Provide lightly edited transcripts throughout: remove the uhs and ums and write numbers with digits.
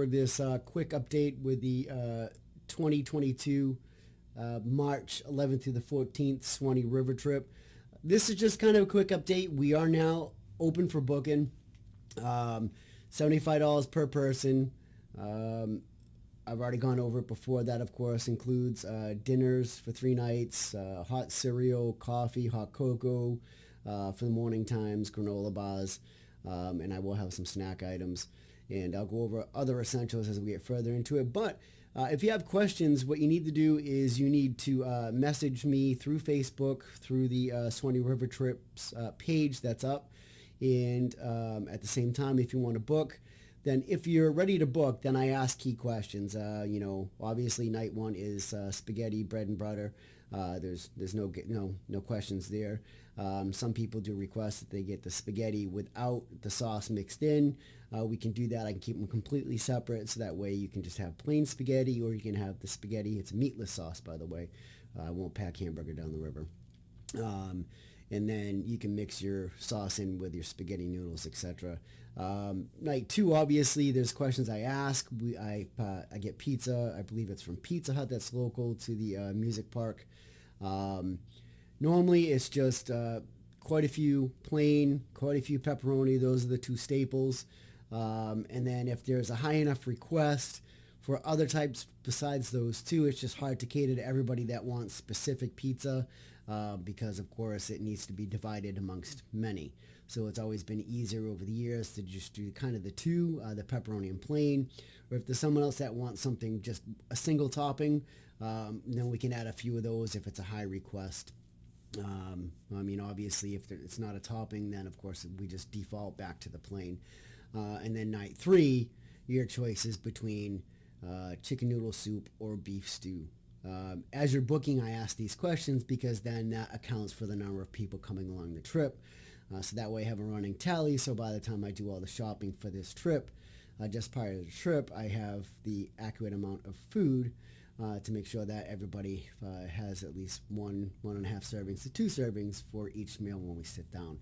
this quick update with the 2022 March 11th through the 14th Suwannee River Trip. This is just kind of a quick update. We are now open for booking. $75 per person. I've already gone over it before. That, of course, includes dinners for 3 nights, hot cereal, coffee, hot cocoa for the morning times, granola bars, and I will have some snack items. And I'll go over other essentials as we get further into it. But if you have questions, what you need to do is you need to message me through Facebook, through the Suwannee River Trips page that's up. And at the same time, if you want to book, then if you're ready to book, then I ask key questions. Obviously night 1 is spaghetti, bread and butter. There's no questions there. Some people do request that they get the spaghetti without the sauce mixed in. We can do that. I can keep them completely separate, so that way you can just have plain spaghetti, or you can have the spaghetti. It's a meatless sauce, by the way. I won't pack hamburger down the river. And then you can mix your sauce in with your spaghetti noodles, etc. Night 2, obviously, there's questions I ask. I get pizza. I believe it's from Pizza Hut that's local to the music park. Normally, it's just quite a few plain, quite a few pepperoni. Those are the 2 staples. And then if there's a high enough request for other types besides those 2, it's just hard to cater to everybody that wants specific pizza. Because, of course, it needs to be divided amongst many. So it's always been easier over the years to just do kind of the 2, the pepperoni and plain. Or if there's someone else that wants something, just a single topping, then we can add a few of those if it's a high request. Obviously, if it's not a topping, then, of course, we just default back to the plain. And then night 3, your choice is between chicken noodle soup or beef stew. As you're booking, I ask these questions because then that accounts for the number of people coming along the trip. So that way I have a running tally. So by the time I do all the shopping for this trip, just prior to the trip, I have the accurate amount of food to make sure that everybody has at least 1.5 servings to 2 servings for each meal when we sit down.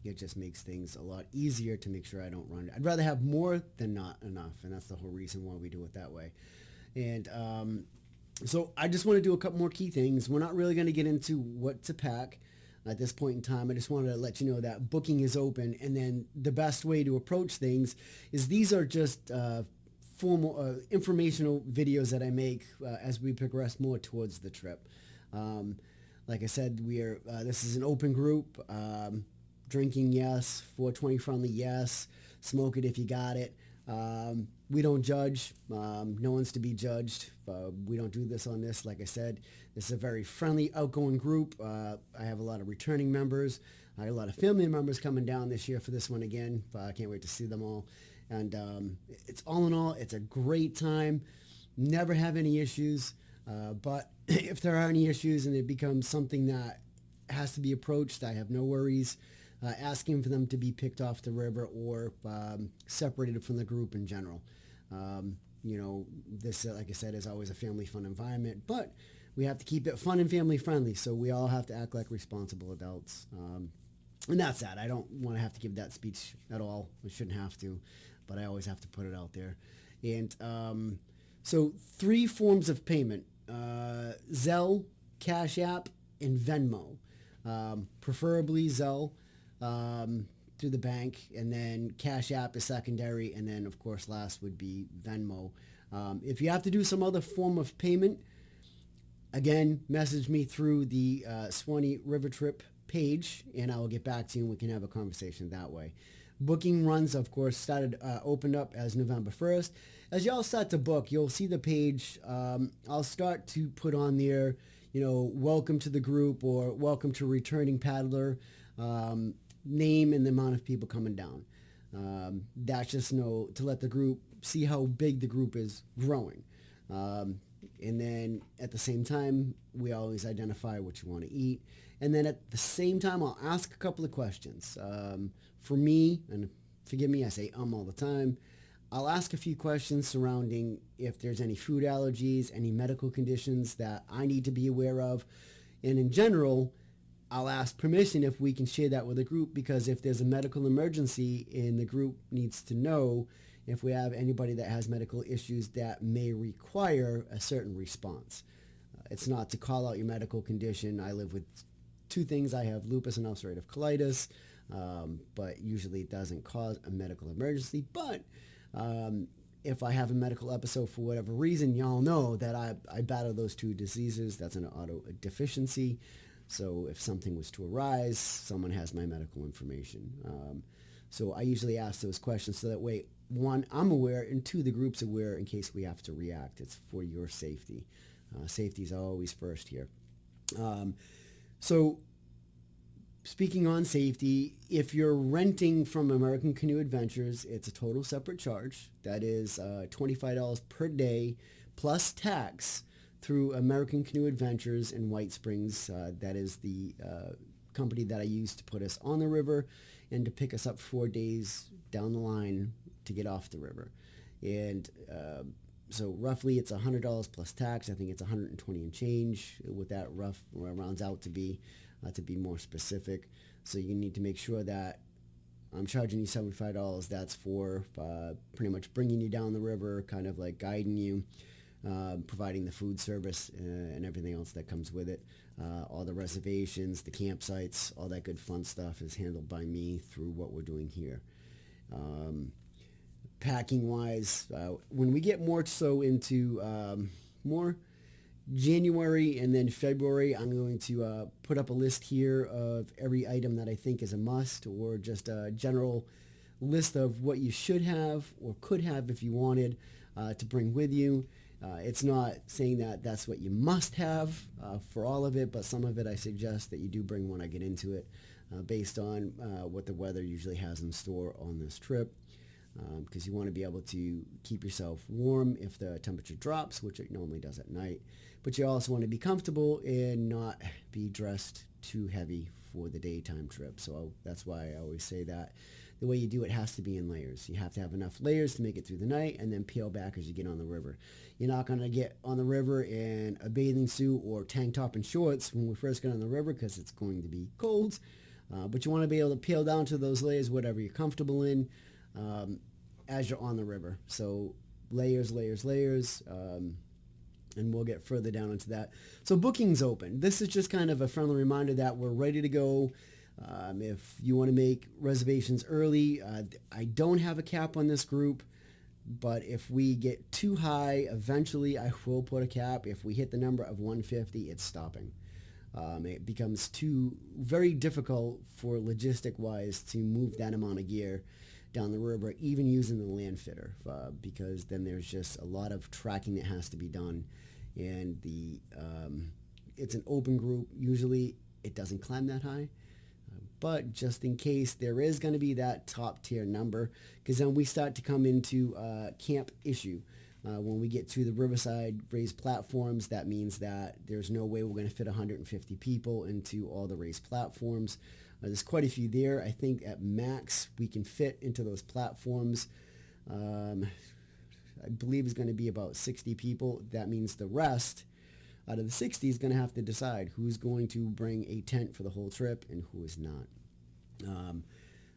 It just makes things a lot easier to make sure I don't run. I'd rather have more than not enough, and that's the whole reason why we do it that way. And so I just want to do a couple more key things. We're not really going to get into what to pack at this point in time. I just wanted to let you know that booking is open, and then the best way to approach things is these are just formal informational videos that I make as we progress more towards the trip. Like I said, this is an open group. Drinking, yes. 420 friendly, yes. Smoke it if you got it. We don't judge. No one's to be judged. We don't do this on this. Like I said, this is a very friendly, outgoing group. I have a lot of returning members. I have a lot of family members coming down this year for this one again. I can't wait to see them all. And it's all in all, it's a great time. Never have any issues. But if there are any issues and it becomes something that has to be approached, I have no worries asking for them to be picked off the river or separated from the group in general. This, like I said, is always a family fun environment, but we have to keep it fun and family friendly, so we all have to act like responsible adults. And that's that. I don't want to have to give that speech at all. I shouldn't have to, but I always have to put it out there. And so 3 forms of payment, Zelle, Cash App, and Venmo. Preferably Zelle through the bank, and then Cash App is secondary, and then, of course, last would be Venmo. If you have to do some other form of payment, again, message me through the Suwannee River Trip page, and I will get back to you, and we can have a conversation that way. Booking runs, of course, opened up as November 1st. As y'all start to book, you'll see the page. I'll start to put on there, welcome to the group or welcome to returning paddler, name and the amount of people coming down. That's just to let the group see how big the group is growing. And then at the same time, we always identify what you want to eat. And then at the same time, I'll ask a couple of questions. For me, and forgive me, I say all the time, I'll ask a few questions surrounding if there's any food allergies, any medical conditions that I need to be aware of. And in general, I'll ask permission if we can share that with the group, because if there's a medical emergency and the group needs to know if we have anybody that has medical issues that may require a certain response. It's not to call out your medical condition. I live with two things. I have lupus and ulcerative colitis, but usually it doesn't cause a medical emergency. But if I have a medical episode for whatever reason, y'all know that I battle those two diseases. That's an auto deficiency. So if something was to arise, someone has my medical information. So I usually ask those questions so that way, one, I'm aware, and two, the group's aware in case we have to react. It's for your safety. Safety is always first here. So speaking on safety, if you're renting from American Canoe Adventures, it's a total separate charge. That is $25 per day plus tax through American Canoe Adventures in White Springs. That is the company that I use to put us on the river and to pick us up 4 days down the line to get off the river. And so roughly it's $100 plus tax. I think it's $120 and change with that rough rounds out to be more specific. So you need to make sure that I'm charging you $75. That's for pretty much bringing you down the river, kind of like guiding you, providing the food service and everything else that comes with it. All the reservations, the campsites, all that good fun stuff is handled by me through what we're doing here. Packing wise, when we get more so into more January and then February, I'm going to put up a list here of every item that I think is a must, or just a general list of what you should have or could have if you wanted to bring with you. It's not saying that that's what you must have for all of it, but some of it I suggest that you do bring when I get into it, based on what the weather usually has in store on this trip. Because you want to be able to keep yourself warm if the temperature drops, which it normally does at night. But you also want to be comfortable and not be dressed too heavy for the daytime trip. So that's why I always say that the way you do it has to be in layers. You have to have enough layers to make it through the night and then peel back as you get on the river. You're not going to get on the river in a bathing suit or tank top and shorts when we first get on the river because it's going to be cold. But you want to be able to peel down to those layers, whatever you're comfortable in. As you're on the river. So layers, and we'll get further down into that. So booking's open. This is just kind of a friendly reminder that we're ready to go. If you want to make reservations early, I don't have a cap on this group, but if we get too high, eventually I will put a cap. If we hit the number of 150, it's stopping. It becomes very difficult for logistic-wise to move that amount of gear down the river, even using the land fitter, because then there's just a lot of tracking that has to be done. And it's an open group. Usually it doesn't climb that high, but just in case there is going to be that top tier number, because then we start to come into camp issue. When we get to the riverside raised platforms, that means that there's no way we're going to fit 150 people into all the raised platforms. There's quite a few there. I think at max we can fit into those platforms. I believe is going to be about 60 people. That means the rest out of the 60 is going to have to decide who's going to bring a tent for the whole trip and who is not.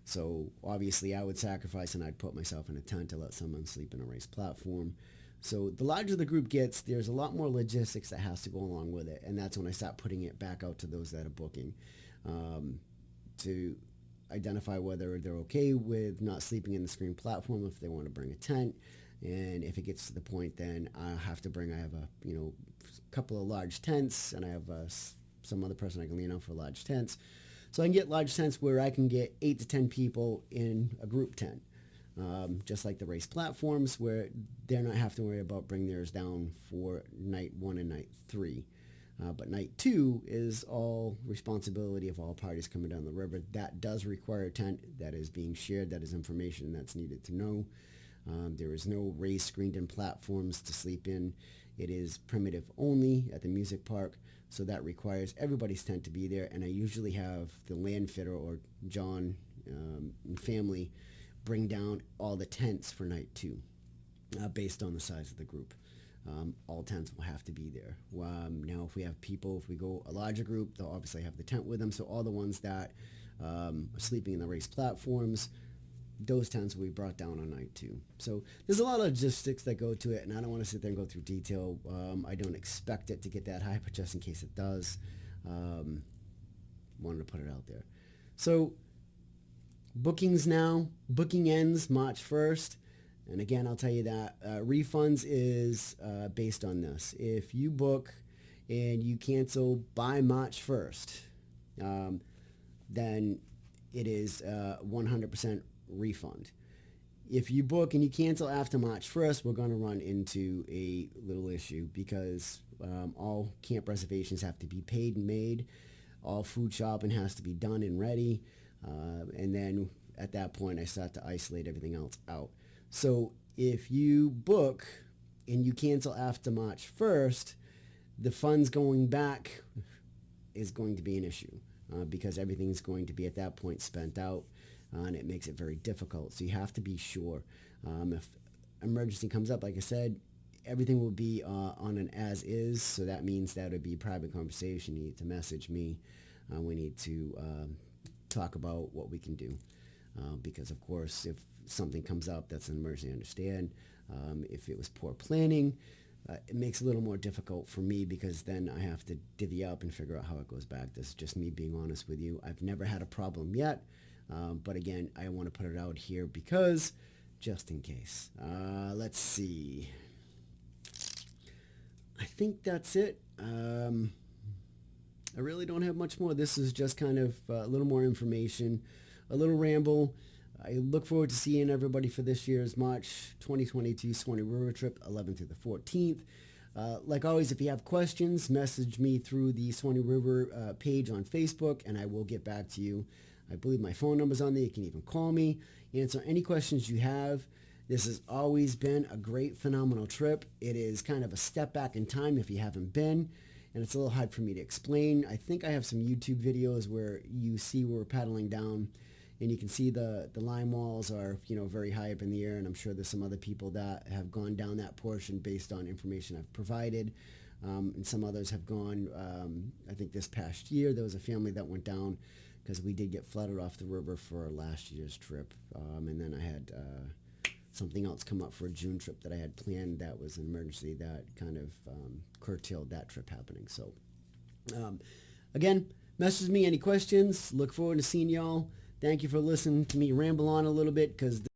So obviously I would sacrifice and I'd put myself in a tent to let someone sleep in a raised platform. So the larger the group gets, there's a lot more logistics that has to go along with it. And that's when I start putting it back out to those that are booking. To identify whether they're okay with not sleeping in the screen platform, if they want to bring a tent. And if it gets to the point, then I have a couple of large tents, and I have some other person I can lean on for large tents. So I can get large tents where I can get 8 to 10 people in a group tent. Just like the race platforms, where they're not have to worry about bringing theirs down for night 1 and night 3. But night 2 is all responsibility of all parties coming down the river. That does require a tent that is being shared. That is information that's needed to know. There is no raised screened-in platforms to sleep in. It is primitive only at the music park, so that requires everybody's tent to be there. And I usually have the land fitter or John and family bring down all the tents for night 2, based on the size of the group. All tents will have to be there. Now, if we go a larger group, they'll obviously have the tent with them. So all the ones that are sleeping in the race platforms, those tents will be brought down on night 2. So there's a lot of logistics that go to it, and I don't want to sit there and go through detail. I don't expect it to get that high, but just in case it does, wanted to put it out there. So bookings now, booking ends March 1st. And again, I'll tell you that refunds is based on this. If you book and you cancel by March 1st, then it is 100% refund. If you book and you cancel after March 1st, we're going to run into a little issue because all camp reservations have to be paid and made. All food shopping has to be done and ready. And then at that point, I start to isolate everything else out. So if you book and you cancel after March 1st, the funds going back is going to be an issue because everything's going to be at that point spent out, and it makes it very difficult. So you have to be sure. If emergency comes up, like I said, everything will be on an as is. So that means that would be private conversation. You need to message me. We need to talk about what we can do. Because of course, if something comes up that's an emergency, I understand. If it was poor planning, it makes it a little more difficult for me because then I have to divvy up and figure out how it goes back. This is just me being honest with you. I've never had a problem yet. But again, I want to put it out here because just in case. Let's see. I think that's it. I really don't have much more. This is just kind of a little more information, a little ramble. I look forward to seeing everybody for this year's March 2022 Suwannee River Trip, 11th through the 14th. Like always, if you have questions, message me through the Suwannee River page on Facebook, and I will get back to you. I believe my phone number's on there. You can even call me, answer any questions you have. This has always been a great, phenomenal trip. It is kind of a step back in time if you haven't been, and it's a little hard for me to explain. I think I have some YouTube videos where you see we're paddling down, and you can see the line walls are, very high up in the air, and I'm sure there's some other people that have gone down that portion based on information I've provided, and some others have gone, I think this past year, there was a family that went down because we did get flooded off the river for last year's trip, and then I had something else come up for a June trip that I had planned that was an emergency that kind of curtailed that trip happening. So, again, message me any questions. Look forward to seeing y'all. Thank you for listening to me ramble on a little bit because